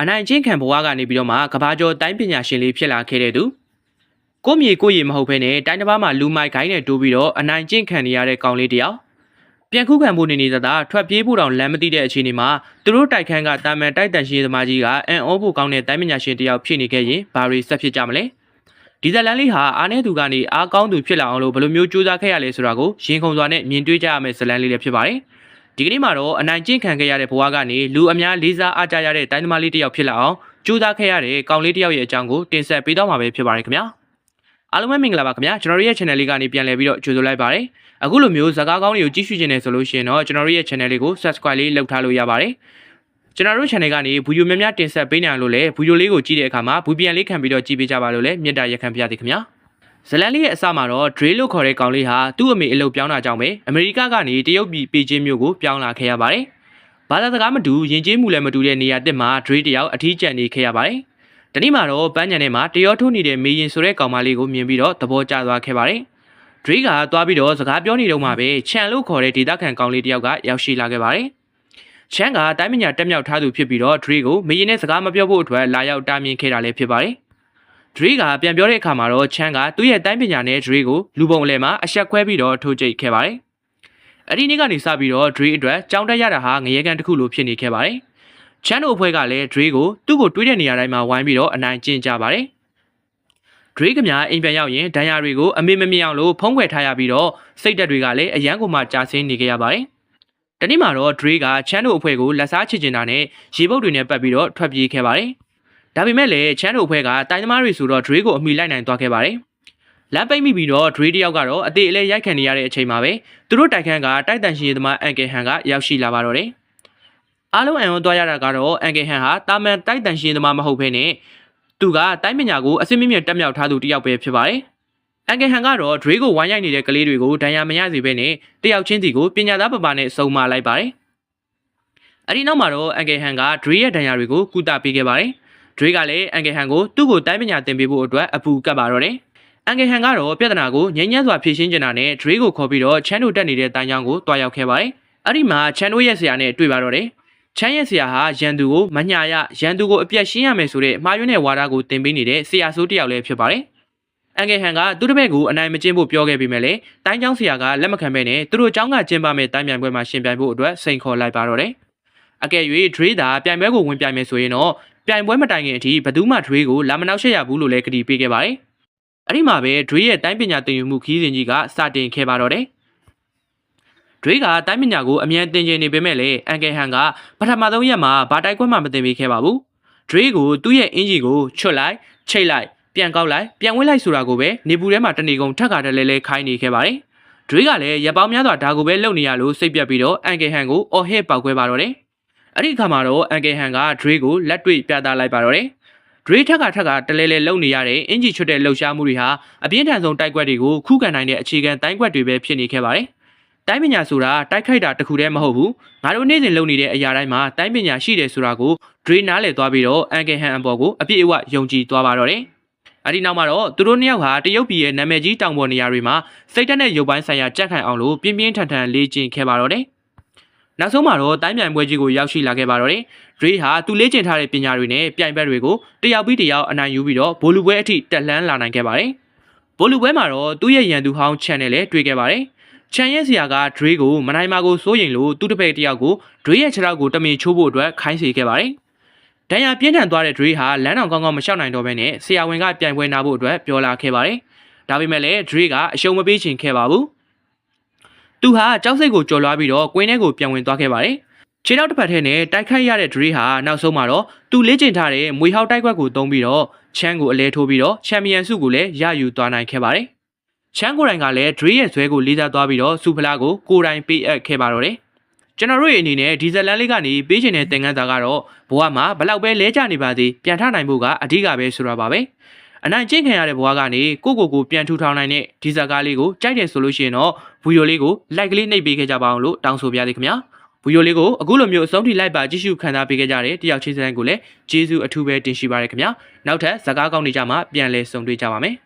အနိုင်ကျင့်ခံဘဝကနေပြီးတော့မှကဘာကျော်တိုင်းပညာရှင်လေးဖြစ်လာခဲ့တဲ့သူကိုမြေကိုရီမဟုတ်ဘဲနဲ့တိုင်းတစ်ပါးမှာလူမိုက်ခိုင်းနဲ့တိုးပြီးတော့အနိုင်ကျင့်ခံနေရတဲ့ကောင်လေးတယောက်ပြန်ခုခံဖို့နေနေတာထွက်ပြေးဖို့တောင်လမ်းမသိတဲ့အခြေအနေမှာသူတို့တိုက်ခန်းကတာမန်တိုက်တန်ရှင်သမားကြီးကအန်အောဖို့ကောင်းတဲ့တိုင်းပညာရှင်တယောက်ဖြစ်နေခဲ့ရင်ဘာတွေဆက်ဖြစ်ကြမလဲဒီဇလန်လေးဟာအားနဲ့သူကနေအားကောင်းသူဖြစ်လာအောင်လို့ဘယ်လိုမျိုးကြိုးစားခဲ့ရလဲဆိုတာကိုရင်ခုန်စွာနဲ့မြင်တွေ့ကြရမယ့်ဇလန်လေးလည်းဖြစ်ပါတယ်ဒီကနေ့မှာတော့အနိုင်ကျင့်ခံခဲ့ရတဲ့ဘဝကနေလူအများလေးစားအားကြရတဲ့တိုင်းသမားလေးတယောက်ဖြစ်လာအောင်ကြိုးစားခဲ့ရတဲ့ကောင်လေးတယောက်ရဲ့အကြောင်းကိုတင်ဆက်ပေးတော့မှာပဲဖြစ်ပါတယ်ခင်ဗျာအားလုံးပဲမင်္ဂလာပါခင်ဗျာကျွန်တော်တို့ရဲ့ channel လေးကနေပြန်လည်ပြီးတော့ကြိုဆိုလိုက်ပါတယ်အခုလိုမျိုးဇာတ်ကားကောင်းတွေကိုကြည့်ရှုခြင်းနဲ့ဆိုလို့ရှိရင်တော့ကျွန်တော်တို့ရဲ့ channel လေးကို subscribe လေးလုပ်ထားလို့ရပါတယ်ကျွန်တော်တို့ channel ကနေဗီဒီယိုများများတင်ဆက်ပေးနေရလို့လည်းဗီဒီယိုလေးကိုကြည့်တဲ့အခါမှာဗီပြန်လေးခံပြီးတော့ကြည့်ပေးကြပါလို့လည်းမြတ်တာရက်ခံပြရသည်ခင်ဗျာဇလန်လေးရဲ့အစမှာတော့ Dre လို့ခေါ်တဲ့ကောင်လေးဟာသူ့အမေအလုပ်ပြောင်းတာကြောင့်ပဲအမေရိကကနေတရုတ်ပြည်ပေကျင်းမြို့ကိုပြောင်းလာခဲ့ရပါတယ်ဘာသာစကားမတူယဉ်ကျေးမှုလည်းမတူတဲ့နေရာတစ်မှာ Dre တယောက်အထီးကျန်နေခဲ့ရပါတယ်ဒီနေ့မှာတော့ပန်းညံထဲမှာတရောထိုးနေတဲ့မေရင်ဆိုတဲ့ကောင်မလေးကိုမြင်ပြီးတော့သဘောကျသွားခဲ့ပါတယ်Dre ကသွားပြီးတော့စကားပြောနေတော့မှပဲချန်လို့ခေါ်တဲ့ဒေသခံကောင်လေးတယောက်ကရောက်ရှိလာခဲ့ပါတယ်ချန်ကတိုင်းပညာတက်မြောက်ထားသူဖြစ်ပြီးတော့ Dre ကိုမေရင်နဲ့စကားမပြောဖို့အတွက်လာရောက်တားမြင်ခဲ့တာလည်းဖြစ်ပါတယ်Dre ကပြန်ပြောတဲ့အခါမှာတော့ချန်ကသူ့ရဲ့တိုင်းပညာနဲ့ Dre ကိုလူပုံအလဲမှာအဆက်ခွဲပြီးတော့ထိုးကျိတ်ခဲ့ပါတယ်အဲ့ဒီနေ့ကနေစပြီးတော့ Dre အတွက်ကြောင်းတက်ရတာဟာငရေကန်တစ်ခုလိုဖြစ်နေခဲ့ပါတယ်ချန်တို့အဖွဲ့ကလည်း Dre ကိုသူ့ကိုတွေးတဲ့နေရာတိုင်းမှာဝိုင်းပြီးတော့အနိုင်ကျင့်ကြပါတယ်Dre ကများအိမ်ပြန်ရောက်ရင်ဒဏ်ရာတွေကိုအမေမမြင်အောင်လို့ဖုံးကွယ်ထားရပြီးတော့စိတ်သက်တွေကလည်းအရန်ကိုမှကြာဆင်းနေကြရပါတယ်။ဒီနေ့မှာတော့ Dre ကချန်တို့အဖွဲ့ကိုလက်စားချစ်ကျင်တာနဲ့ရေပုတ်တွေနဲ့ပတ်ပြီးတော့ထွက်ပြေးခဲ့ပါတယ်။ဒါပေမဲ့လည်းချန်တို့အဖွဲ့ကတိုင်းသမားတွေဆိုတော့ Dre ကိုအမိလိုက်နိုင်သွားခဲ့ပါတယ်။လမ်းပိတ်မိပြီးတော့ Dre တယောက်ကတော့အသေးအလဲရိုက်ခံနေရတဲ့အချိန်မှာပဲသူတို့တိုက်ခန်းကတိုက်တန်ရှင်သမားအန်ကယ်ဟန်ကရောက်ရှိလာပါတော့တယ်။အားလုံးအံ့ဩသွားရတာကတော့အန်ကယ်ဟန်ဟာတာမန်တိုက်တန်ရှင်သမားမဟုတ်ဘဲနဲ့သူကတိုင်းပညာကိုအစစ်မြင့်မြင့်တက်မြောက်ထားသူတယောက်ပဲဖြစ်ပါတယ်။အန်ကယ်ဟန်ကတော့ Dre ကိုဝိုင်းရိုက်နေတဲ့ကလေးတွေကိုဒဏ်ရာမရစေဘဲနဲ့တယောက်ချင်းစီကိုပညာသားပပနဲ့စုံမလိုက်ပါတယ်။အဲဒီနောက်မှာတော့အန်ကယ်ဟန်က Dre ရဲ့ဒဏ်ရာတွေကိုကုသပေးခဲ့ပါတယ်။ Dre ကလည်းအန်ကယ်ဟန်ကိုသူ့ကိုတိုင်းပညာသင်ပေးဖို့အတွက်အပူကပ်ပါတော့တယ်။အန်ကယ်ဟန်ကတော့ပြဿနာကိုငြိမ်းချမ်းစွာဖြေရှင်းချင်တာနဲ့ Dre ကိုခေါ်ပြီးတော့ချန်တို့တက်နေတဲ့တန်းချောင်းကိုတွားရောက်ခဲ့ပါတယ်။အဲဒီမှာချန်တို့ရဲ့ဆရာနဲ့တွေ့ပါတော့တယ်။ချမ်းရဲ့ဆရာဟာရန်သူကိုမညာရရန်သူကိုအပြတ်ရှင်းရမယ်ဆိုတဲ့မှားယွင်းတဲ့ဝါဒကိုသင်ပေးနေတဲ့ဆရာဆိုးတယောက်လည်းဖြစ်ပါတယ်။အန်ကယ်ဟန်ကသူ့တပည့်ကိုအနိုင်မကျင့်ဖို့ပြောခဲ့ပေမဲ့လည်းတိုင်းကျောင်းဆရာကလက်မခံဘဲနဲ့သူတို့ကျောင်းကကျင်းပမဲ့တိုင်းပြိုင်ပွဲမှာရှင်ပြိုင်ဖို့အတွက်စိန်ခေါ်လိုက်ပါတော့တယ်။အကယ်၍ Dre သာပြိုင်ပွဲကိုဝင်ပြိုင်မယ်ဆိုရင်တော့ပြိုင်ပွဲမတိုင်ခင်အထိဘယ်သူမှ Dre ကိုလာမနှောက်ယှက်ရဘူးလို့လည်းကတိပေးခဲ့ပါတယ်။အဲဒီမှာပဲ Dre ရဲ့တိုင်းပညာသင်ယူမှုခီးစဉ်ကြီးကစတင်ခဲ့ပါတော့တယ်။ Dre ကတိုင်းပညာကိုအမြန်သင်ကျင်နေပေမဲ့လည်းအန်ကယ်ဟန်ကပထမဆုံးရက်မှာဘာတိုက်ခွဲမှမသင်ပေးခဲ့ပါဘူး။ Dre ကိုသူ့ရဲ့အင်ဂျီကိုချွတ်လိုက်ချိတ်လိုက်ပြန်ကောက်လိုက်ပြန်ဝှက်လိုက်ဆိုတာကိုပဲနေပူထဲမှာတနေကုန်ထက်ခါတလဲလဲခိုင်းနေခဲ့ပါတယ်။ Dre ကလည်းရပ်ပေါင်းများစွာဒါကိုပဲလုပ်နေရလို့စိတ်ပြတ်ပြီးတော့အန်ကယ်ဟန်ကိုအော်ဟစ်ပောက်ခွဲပါတော့တယ်။အဲ့ဒီအခါမှာတော့အန်ကယ်ဟန်က Dre ကိုလက်တွေ့ပြသလိုက်ပါတော့တယ်။ Dre ထက်ကတလဲလဲလုံနေရတဲ့အင်ဂျီချွတ်တဲ့လှုပ်ရှားမှုတွေဟာအပြင်းထန်ဆုံးတိုက်ကွက်တွေကိုခုခံနိုင်တဲ့အခြေခံတိုင်းကွက်တွေပဲဖြစ်နေခဲ့ပါတယ်။တိုင်းပညာဆိုတာတိုက်ခိုက်တာတခုတည်းမဟုတ်ဘူး။ငါတို့နေ့စဉ်လုပ်နေတဲ့အရာတိုင်းမှာတိုင်းပညာရှိတယ်ဆိုတာကို Dre နားလည်သွားပြီးတော့အန်ကယ်ဟန်အပေါ်ကိုအပြည့်အဝယုံကြည်သွားပါတော့တယ်။အဲဒီနောက်မှာတော့သူတို့နှစ်ယောက်ဟာတရုတ်ပြည်ရဲ့နာမည်ကြီးတောင်ပေါ်နေရာတွေမှာစိတ်ဓာတ်နဲ့ရုပ်ပိုင်းဆိုင်ရာကြက်ခံအောင်လို့ပြင်းပြင်းထန်ထန်လေ့ကျင့်ခဲ့ပါတော့တယ်။နောက်ဆုံးမှာတော့တိုင်းပြိုင်ပွဲကြီးကိုရောက်ရှိလာခဲ့ပါတော့တယ်။ Dre ဟာသူလေ့ကျင့်ထားတဲ့ပညာတွေနဲ့ပြိုင်ဘက်တွေကိုတယောက်ပြီးတယောက်အနိုင်ယူပြီးတော့ဘိုလ်လူပွဲအထိတက်လှမ်းလာနိုင်ခဲ့ပါတယ်။ဘိုလ်လူပွဲမှာတော့သူ့ရဲ့ရန်သူဟောင်းချန်နဲ့လည်းတွေ့ခဲ့ပါတယ်။ချန်ရဲ့ဆရာက Dre ကိုမနိုင်မာကိုစိုးရိမ်လို့သူ့တပည့်တယောက်ကို Dre ရဲ့ခြေထောက်ကိုတမင်ချိုးဖို့အတွက်ခိုင်းစေခဲ့ပါတယ်။ဒဏ်ရာပြင်းထန်သွားတဲ့ Dre ဟာလမ်းတော်ကောင်းကောင်းမလျှောက်နိုင်တော့ဘဲနဲ့ဆရာဝန်ကပြိုင်ပွဲနာဖို့အတွက်ပြောလာခဲ့ပါတယ်။ဒါပေမဲ့လည်း Dre ကအရှုံးမပေးချင်ခဲ့ပါဘူး။သူဟာကြောက်စိတ်ကိုကြော်လွှားပြီးတော့ကွင်းထဲကိုပြန်ဝင်သွားခဲ့ပါတယ်။ခြေထောက်တစ်ဖက်ထဲနဲ့တိုက်ခိုက်ရတဲ့ Dre ဟာနောက်ဆုံးမှာတော့သူလေ့ကျင့်ထားတဲ့မွေဟောက်တိုက်ကွက်ကိုသုံးပြီးတော့ချန်ကိုအလဲထိုးပြီးတော့ချန်ပီယံဆုကိုလည်းရယူသွားနိုင်ခဲ့ပါတယ်။ချန်ကိုယ်တိုင်ကလည်း Dre ရဲ့ဇွဲကိုလေးစားသွားပြီးတော့စူဖလားကိုကိုယ်တိုင်ပေးအပ်ခဲ့ပါတော့တယ်။ကျွန်တော်တို့ရဲ့အနေနဲ့ဒီဇလန်လေးကနေပေးချင်တဲ့သင်ခန်းစာကတော့ဘဝမှာဘလောက်ပဲလဲကျနေပါစေပြန်ထနိုင်ဖို့ကအဓိကပဲဆိုတာပါပဲ။အနိုင်ကျင့်ခံရတဲ့ဘဝကနေကိုပြန်ထူထောင်နိုင်တဲ့ဒီဇာကားလေးကိုကြိုက်တယ်ဆိုလို့ရှိရင်တော့ဗီဒီယိုလေးကို like လေးနှိပ်ပေးခဲ့ကြပါအောင်လို့တောင်းဆိုပါရစေခင်ဗျာ။ဗီဒီယိုလေးကိုအခုလိုမျိုးအဆုံးထိလိုက်ပါကြည့်ရှုခံစားပေးခဲ့ကြတဲ့တယောက်ချင်းစံကိုလည်းကျေးဇူးအထူးပဲတင်ရှိပါရစေခင်ဗျာ။နောက်ထပ်ဇာတ်ကားကောင်းတွေကြမှာပြန်လည်ဆုံတွေ့ကြပါမယ်။